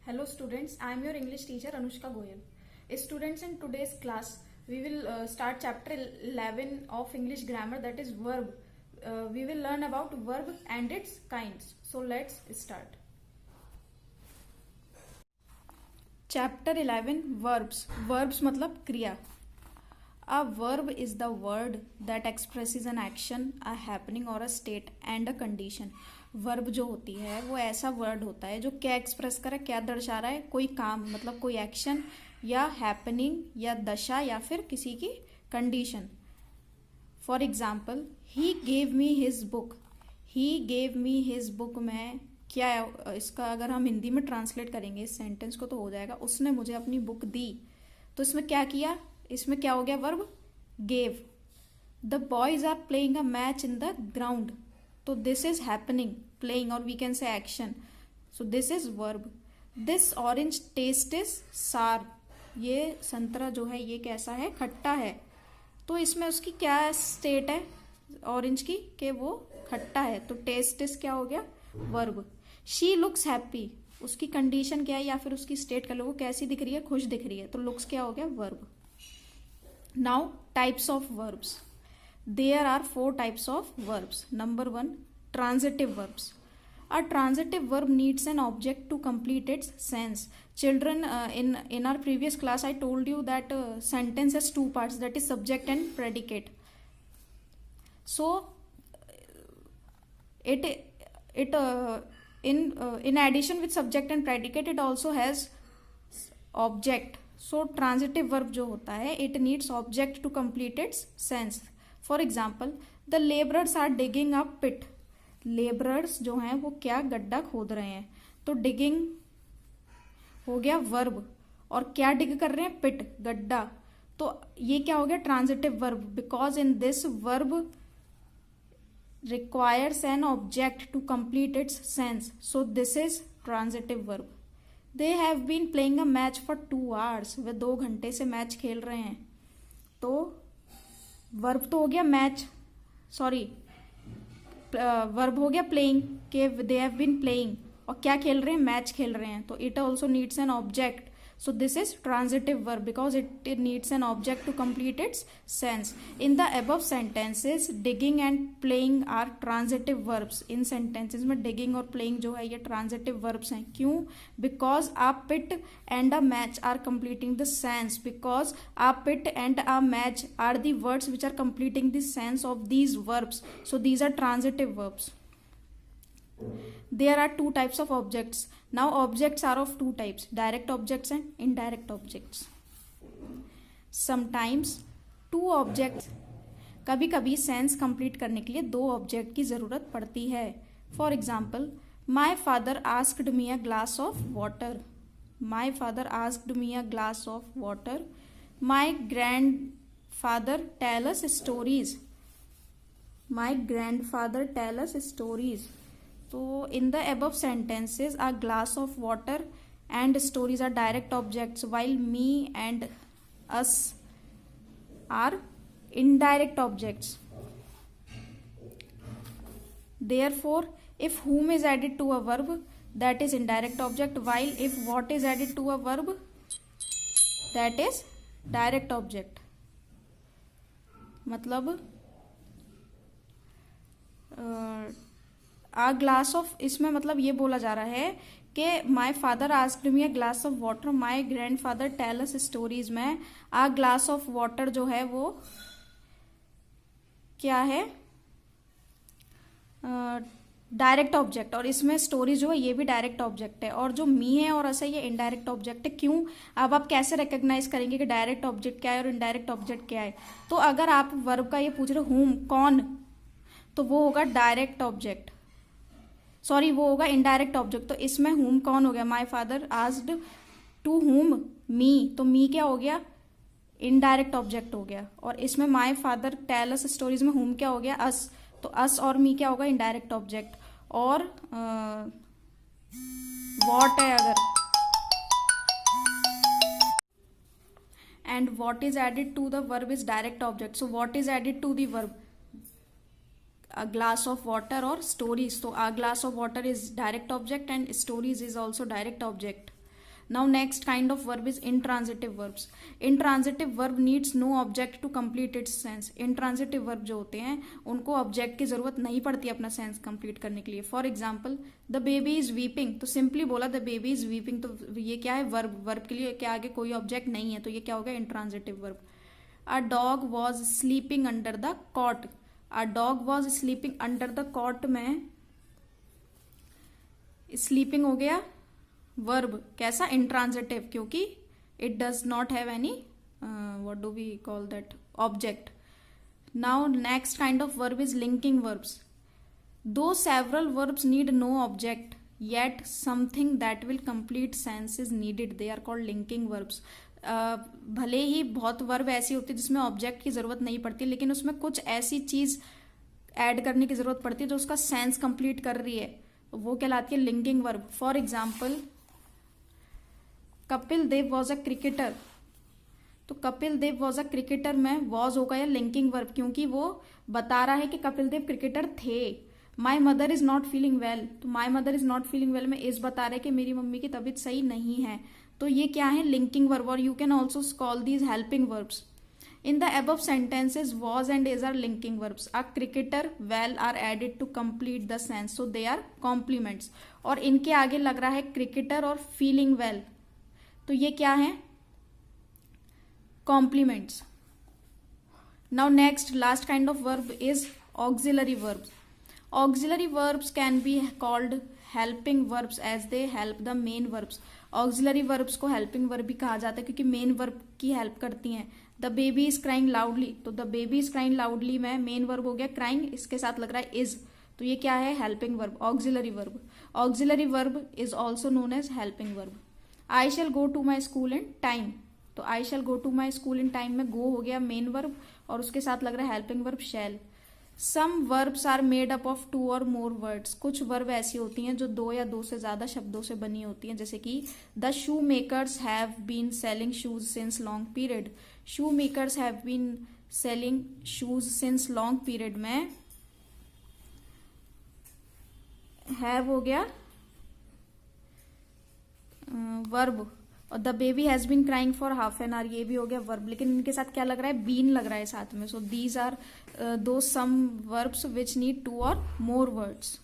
Hello students, I am your English teacher Anushka Goyal. Students, in today's class, we will start chapter 11 of English grammar, that is verb. We will learn about verb and its kinds. So let's start. Chapter 11 Verbs. Verbs मतलब क्रिया. A verb is the word that expresses an action, a happening or a state and a condition. Verb जो होती है वो ऐसा word होता है जो क्या एक्सप्रेस करे, क्या दर्शा रहा है, कोई काम मतलब कोई एक्शन या हैपनिंग या दशा या फिर किसी की condition. For example, he gave me his book. He gave me his book में क्या है, इसका अगर हम हिंदी में ट्रांसलेट करेंगे इस सेंटेंस को तो हो जाएगा उसने मुझे अपनी बुक दी. तो इसमें क्या किया, इसमें क्या हो गया, verb gave. The boys are playing a match in the ground. तो दिस इज हैपनिंग, प्लेइंग, और we can say action. So this is verb. This orange taste is sour. ये संतरा जो है ये कैसा है, खट्टा है. तो इसमें उसकी क्या स्टेट है ऑरेंज की, कि वो खट्टा है. तो टेस्ट इज क्या हो गया, वर्ब. शी लुक्स हैप्पी, उसकी कंडीशन क्या है या फिर उसकी स्टेट का, वो कैसी दिख रही है, खुश दिख रही है. तो लुक्स क्या हो गया, verb. Now types of verbs. There are 4 types of verbs. Number 1, transitive verbs. A transitive verb needs an object to complete its sense. Children, in our previous class, I told you that sentence has 2 parts, that is subject and predicate. So, in addition with subject and predicate, it also has object. So, transitive verb जो होता है, it needs object to complete its sense. For example, the labourers are digging a pit. Labourers जो हैं वो क्या गड्ढा खोद रहे हैं. तो डिगिंग हो गया वर्ब, और क्या डिग कर रहे हैं, पिट, गड्ढा. तो ये क्या हो गया, transitive verb, because in this verb requires an object to complete its sense. So this is transitive verb. They have been playing a match for 2 hours. वे 2 घंटे से मैच खेल रहे हैं. तो वर्ब तो हो गया मैच, सॉरी वर्ब हो गया प्लेइंग, के दे हैव बीन प्लेइंग, और क्या खेल रहे हैं, मैच खेल रहे हैं. तो it also needs an object. So this is transitive verb because it needs an object to complete its sense. In the above sentences digging and playing are transitive verbs. In sentences में digging और playing जो है ये transitive verbs हैं. क्यों, because a pit and a match are completing the sense. Because a pit and a match are the words which are completing the sense of these verbs. So these are transitive verbs. There are 2 types of objects. Now objects are of 2 types, direct objects and indirect objects. Sometimes 2 objects, कभी कभी sense complete करने के लिए 2 object की जरूरत पड़ती है. For example, my father asked me a glass of water. My father asked me a glass of water. My grandfather tell us stories. My grandfather tell us stories. So in the above sentences, a glass of water and stories are direct objects, while me and us are indirect objects. Therefore, if whom is added to a verb, that is indirect object, while if what is added to a verb, that is direct object. मतलब आ glass of, इसमें मतलब ये बोला जा रहा है कि my father asked me a glass of water, my grandfather tell us stories में आ ग्लास ऑफ वाटर जो है वो क्या है, डायरेक्ट ऑब्जेक्ट. और इसमें स्टोरी जो है ये भी डायरेक्ट ऑब्जेक्ट है. और जो मी है और ऐसा ये इनडायरेक्ट ऑब्जेक्ट है. क्यों, अब आप कैसे रिकॉग्नाइज करेंगे कि डायरेक्ट ऑब्जेक्ट क्या है और इनडायरेक्ट ऑब्जेक्ट क्या है. तो अगर आप वर्ब का ये पूछ रहे हो हुम, कौन, तो वो होगा डायरेक्ट ऑब्जेक्ट, सॉरी वो होगा इनडायरेक्ट ऑब्जेक्ट. तो इसमें हुम कौन हो गया, माई फादर आस्क्ड टू हुम, मी. तो मी क्या हो गया, इनडायरेक्ट ऑब्जेक्ट हो गया. और इसमें my father tell us stories में हुम क्या हो गया, अस. तो अस और मी क्या होगा, इनडायरेक्ट ऑब्जेक्ट. और वॉट है अगर, and what is added to the verb is direct object. So what is added to the verb, a glass of water or stories. So a glass of water is direct object and stories is also direct object. Now next kind of verb is intransitive verbs. Intransitive verb needs no object to complete its sense. Intransitive verb जो होते हैं उनको object की जरूरत नहीं पड़ती अपना sense complete करने के लिए. For example the baby is weeping, तो सिंपली बोला द बेबी इज वीपिंग, तो ये क्या है, वर्ब. वर्ब के लिए क्या आगे कोई ऑब्जेक्ट नहीं है, तो ये क्या हो गया, intransitive verb. A dog was sleeping under the cot. A dog was sleeping under the cot में स्लीपिंग हो गया वर्ब. कैसा, इंट्रांजिटिव, क्योंकि it does not have any what do we call that, object. Now next kind of verb is linking verbs. Though several verbs need no object yet something that will complete sense is needed, they are called linking verbs. भले ही बहुत verb ऐसी होती है जिसमें object की जरूरत नहीं पड़ती, लेकिन उसमें कुछ ऐसी चीज ऐड करने की जरूरत पड़ती है जो उसका सेंस कंप्लीट कर रही है, वो कहलाती है linking verb. For example Kapil Dev was a cricketer, तो Kapil Dev was a cricketer में वॉज होगा या लिंकिंग वर्ब, क्योंकि वो बता रहा है कि कपिल देव क्रिकेटर थे. My mother is not feeling well, तो my mother is not feeling well में इज बता रहे कि मेरी मम्मी की तबीयत सही नहीं है, तो ये क्या है, लिंकिंग वर्ब. और you can also call these helping verbs. In the above sentences, was and is are linking verbs. A cricketer, well are added to complete the sense, so they are complements. और इनके आगे लग रहा है cricketer और feeling well, तो ये क्या है, complements. Now next, last kind of verb is auxiliary verbs. Auxiliary verbs can be called helping verbs as they help the main verbs. Auxiliary verbs को हेल्पिंग वर्ब भी कहा जाता है क्योंकि मेन वर्ब की हेल्प करती हैं. The baby is crying loudly, तो the baby is crying loudly में मेन वर्ब हो गया क्राइंग, इसके साथ लग रहा है इज, तो ये क्या है, helping verb, auxiliary verb. Auxiliary verb is also known as helping verb. I shall go to my school in time, तो I shall go to my school in time में गो हो गया मेन वर्ब और उसके साथ लग रहा है helping verb shall. Some verbs are made up of 2 और मोर वर्ड्स. कुछ वर्ब ऐसी होती हैं जो 2 या 2 से ज्यादा शब्दों से बनी होती हैं, जैसे कि the shoe makers have been selling shoes since long period. Shoe makers have been selling shoes since long period में हैव हो गया वर्ब, और the baby has been crying for half an hour, ये भी हो गया वर्ब, लेकिन इनके साथ क्या लग रहा है, बीन लग रहा है साथ में. सो दीज आर दो सम वर्ब्स विच नीड 2 और मोर वर्ड्स.